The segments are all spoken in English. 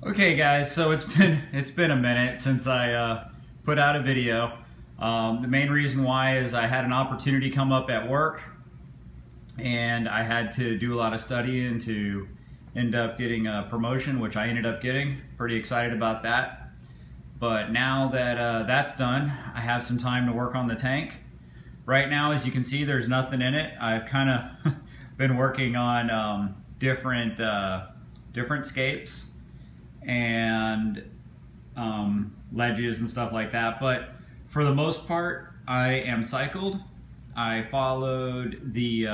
Okay guys, so it's been a minute since I put out a video. The main reason why is I had an opportunity come up at work and I had to do a lot of studying to end up getting a promotion, which I ended up getting. Pretty excited about that. But now that that's done, I have some time to work on the tank. Right now, as you can see, there's nothing in it. I've kind of been working on different scapes and ledges and stuff like that, but for the most part I am cycled. I followed the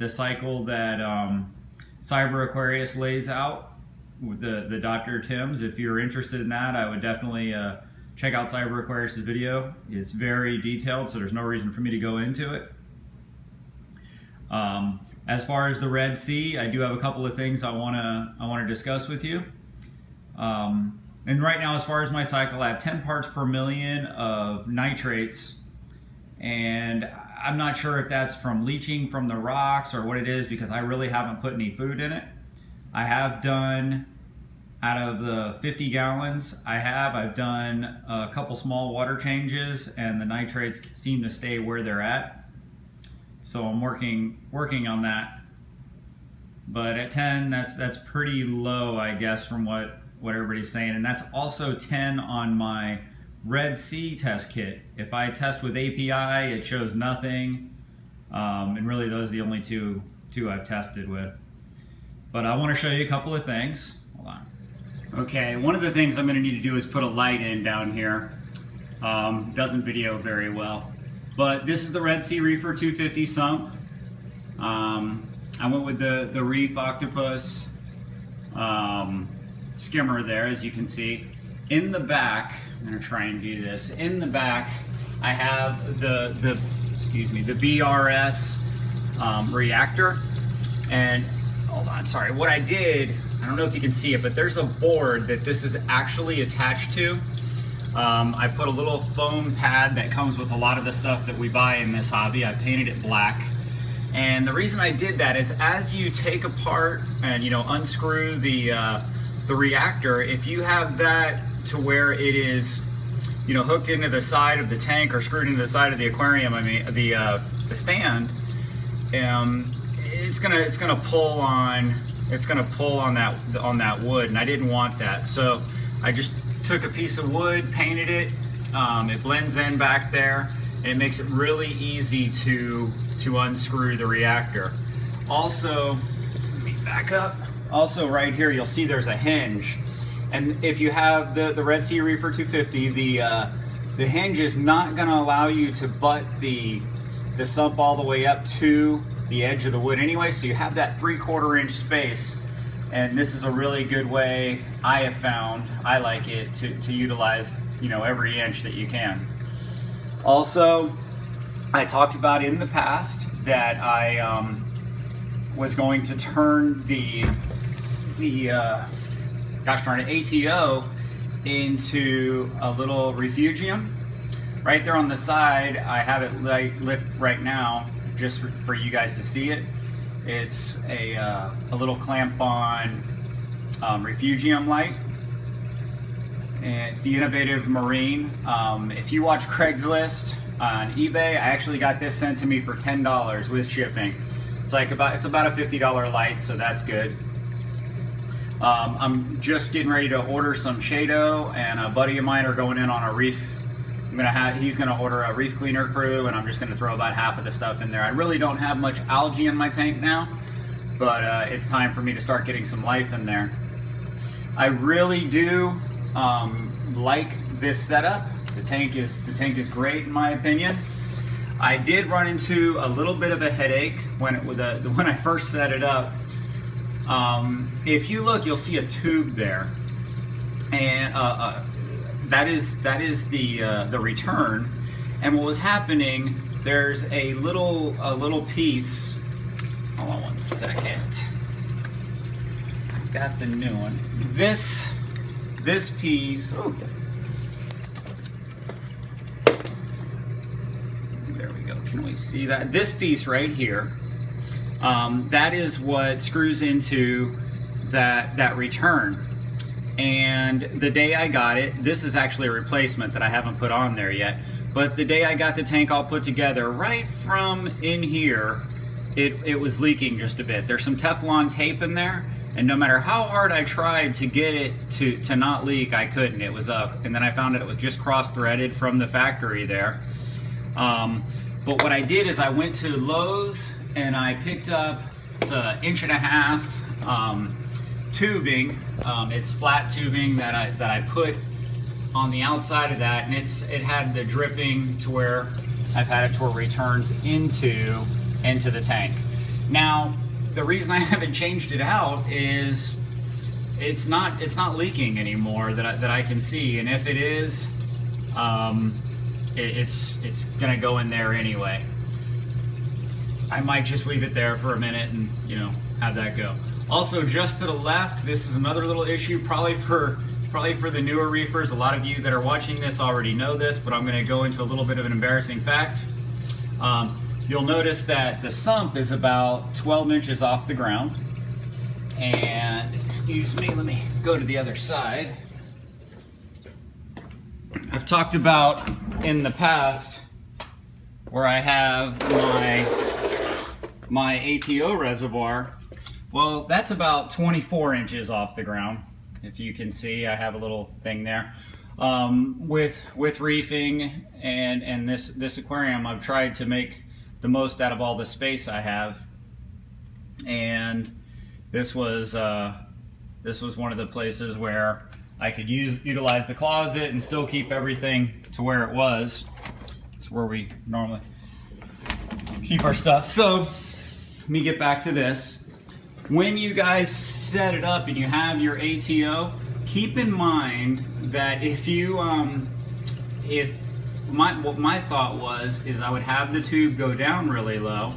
cycle that Cyber Aquarius lays out with the Dr. Tim's. If you're interested in that, I would definitely check out Cyber Aquarius's video. It's very detailed, so there's no reason for me to go into it. As far as the Red Sea, I do have a couple of things I want to discuss with you. And right now, as far as my cycle, I have 10 parts per million of nitrates, and I'm not sure if that's from leaching from the rocks or what it is, because I really haven't put any food in it. I have done, out of the 50 gallons I've done a couple small water changes, and the nitrates seem to stay where they're at. So I'm working on that. But at 10, that's pretty low, I guess, from what everybody's saying. And that's also 10 on my Red Sea test kit. If I test with API, it shows nothing. And really those are the only two I've tested with. But I want to show you a couple of things. Hold on. Okay, one of the things I'm going to need to do is put a light in down here. Doesn't video very well. But this is the Red Sea Reefer 250 sump. I went with the Reef Octopus skimmer there, as you can see. In the back, I'm going to try and do this. In the back, I have the BRS reactor. And hold on, sorry. What I did, I don't know if you can see it, but there's a board that this is actually attached to. I put a little foam pad that comes with a lot of the stuff that we buy in this hobby. I painted it black. And the reason I did that is, as you take apart and unscrew the reactor, if you have that to where it is hooked into the side of the tank or screwed into the side of the aquarium, the stand, it's gonna pull on that wood, and I didn't want that. So I just took a piece of wood, painted it. It blends in back there, and it makes it really easy to unscrew the reactor. Also, let me back up. Also, right here, you'll see there's a hinge. And if you have the Red Sea Reefer 250, the hinge is not going to allow you to butt the sump all the way up to the edge of the wood anyway, so you have that 3/4 inch space. And this is a really good way, I have found, I like it, to utilize every inch that you can. Also, I talked about in the past that I was going to turn the gosh darn it, ATO into a little refugium. Right there on the side, I have it lit right now just for you guys to see it. It's a little clamp-on refugium light, and it's the Innovative Marine. If you watch Craigslist on eBay, I actually got this sent to me for $10 with shipping. It's about a $50 light, so that's good. I'm just getting ready to order some Shado, and a buddy of mine are going in on a reef. He's gonna order a reef cleaner crew, and I'm just gonna throw about half of the stuff in there. I really don't have much algae in my tank now, but it's time for me to start getting some life in there. I really do like this setup. The tank is great in my opinion. I did run into a little bit of a headache when I first set it up. If you look, you'll see a tube there, and that is the return. And what was happening, there's a little piece. Hold on one second. I've got the new one. This piece. Oh, there we go. Can we see that? This piece right here. That is what screws into that return. And the day I got it, this is actually a replacement that I haven't put on there yet, but the day I got the tank all put together, right from in here, it was leaking just a bit. There's some Teflon tape in there, and no matter how hard I tried to get it to not leak, I couldn't. It was up, and then I found out it was just cross-threaded from the factory there. But what I did is I went to Lowe's and I picked up, it's an 1.5 inch tubing. It's flat tubing that I put on the outside of that, and it had the dripping to where I've had it to where it returns into the tank. Now, the reason I haven't changed it out is it's not leaking anymore that I can see, and if it is, it's gonna go in there anyway. I might just leave it there for a minute and have that go. Also, just to the left, this is another little issue, probably for the newer reefers. A lot of you that are watching this already know this, but I'm going to go into a little bit of an embarrassing fact. You'll notice that the sump is about 12 inches off the ground. And, excuse me, let me go to the other side. I've talked about in the past where I have my ATO reservoir. Well, that's about 24 inches off the ground. If you can see, I have a little thing there. With reefing and this aquarium, I've tried to make the most out of all the space I have. And this was one of the places where I could utilize the closet and still keep everything to where it was. It's where we normally keep our stuff. So let me get back to this. When you guys set it up and you have your ATO, keep in mind that what my thought was is I would have the tube go down really low,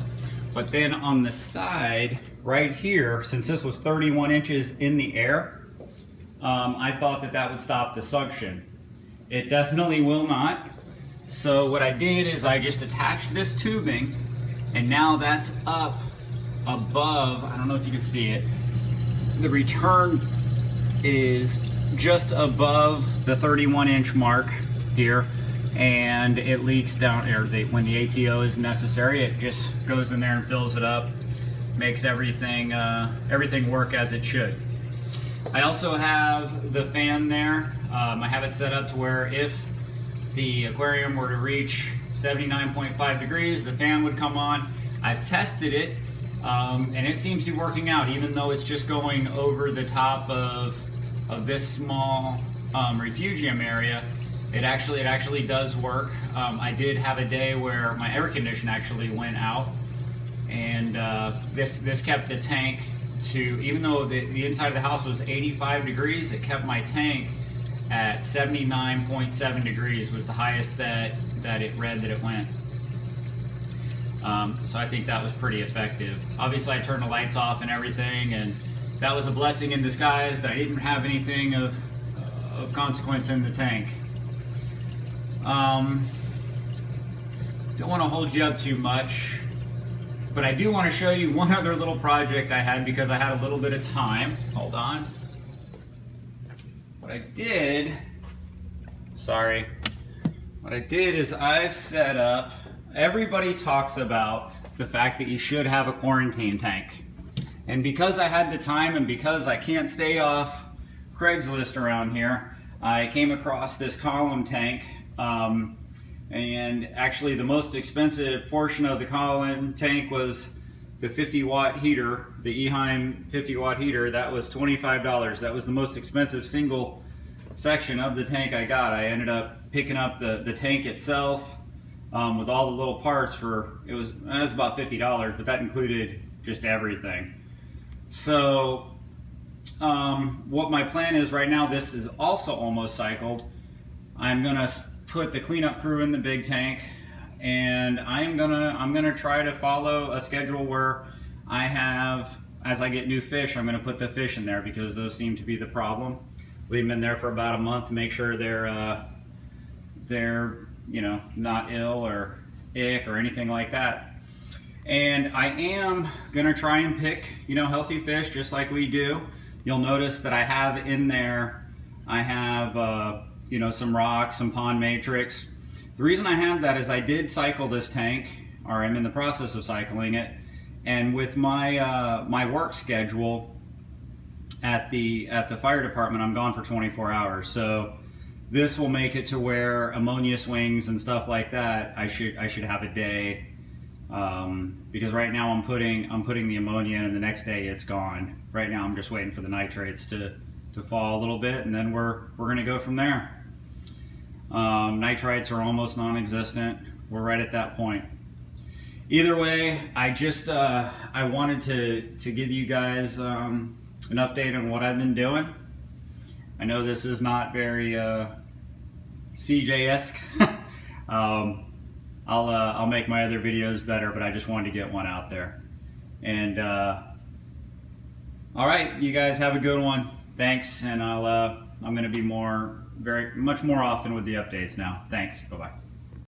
but then on the side right here, since this was 31 inches in the air, I thought that would stop the suction. It definitely will not. So what I did is I just attached this tubing, and now that's up above, I don't know if you can see it, the return is just above the 31 inch mark here, and it leaks down, or when the ATO is necessary, it just goes in there and fills it up, makes everything work as it should. I also have the fan there. I have it set up to where if the aquarium were to reach 79.5 degrees, the fan would come on. I've tested it. And it seems to be working out, even though it's just going over the top of this small refugium area. It actually does work. I did have a day where my air condition actually went out, and this kept the tank to, even though the inside of the house was 85 degrees, it kept my tank at 79.7 degrees was the highest that it read that it went. So I think that was pretty effective. Obviously I turned the lights off and everything, and that was a blessing in disguise that I didn't have anything of consequence in the tank. Don't want to hold you up too much, but I do want to show you one other little project I had because I had a little bit of time. Hold on. What I did is I've set up, everybody talks about the fact that you should have a quarantine tank. And because I had the time and because I can't stay off Craigslist around here, I came across this column tank. And actually the most expensive portion of the column tank was the 50-watt heater, the Eheim 50-watt heater. That was $25. That was the most expensive single section of the tank I got. I ended up picking up the tank itself with all the little parts for, it was about $50, but that included just everything. So what my plan is right now, this is also almost cycled. I'm gonna put the cleanup crew in the big tank, and I'm gonna try to follow a schedule where I have, as I get new fish, I'm gonna put the fish in there because those seem to be the problem. Leave them in there for about a month, make sure they're not ill or ick or anything like that. And I am gonna try and pick healthy fish just like we do. You'll notice that I have in there I have you know, some rock, some pond matrix. The reason I have that is I did cycle this tank, or I'm in the process of cycling it, and with my my work schedule at the fire department, I'm gone for 24 hours. So this will make it to where ammonia swings and stuff like that, I should have a day, because right now I'm putting the ammonia in, and the next day it's gone. Right now I'm just waiting for the nitrates to fall a little bit, and then we're gonna go from there. Nitrites are almost non-existent. We're right at that point. Either way, I just I wanted to give you guys an update on what I've been doing. I know this is not very CJ-esque. I'll make my other videos better, but I just wanted to get one out there. And all right, you guys have a good one. Thanks, and I'm going to be much more often with the updates now. Thanks. Bye bye.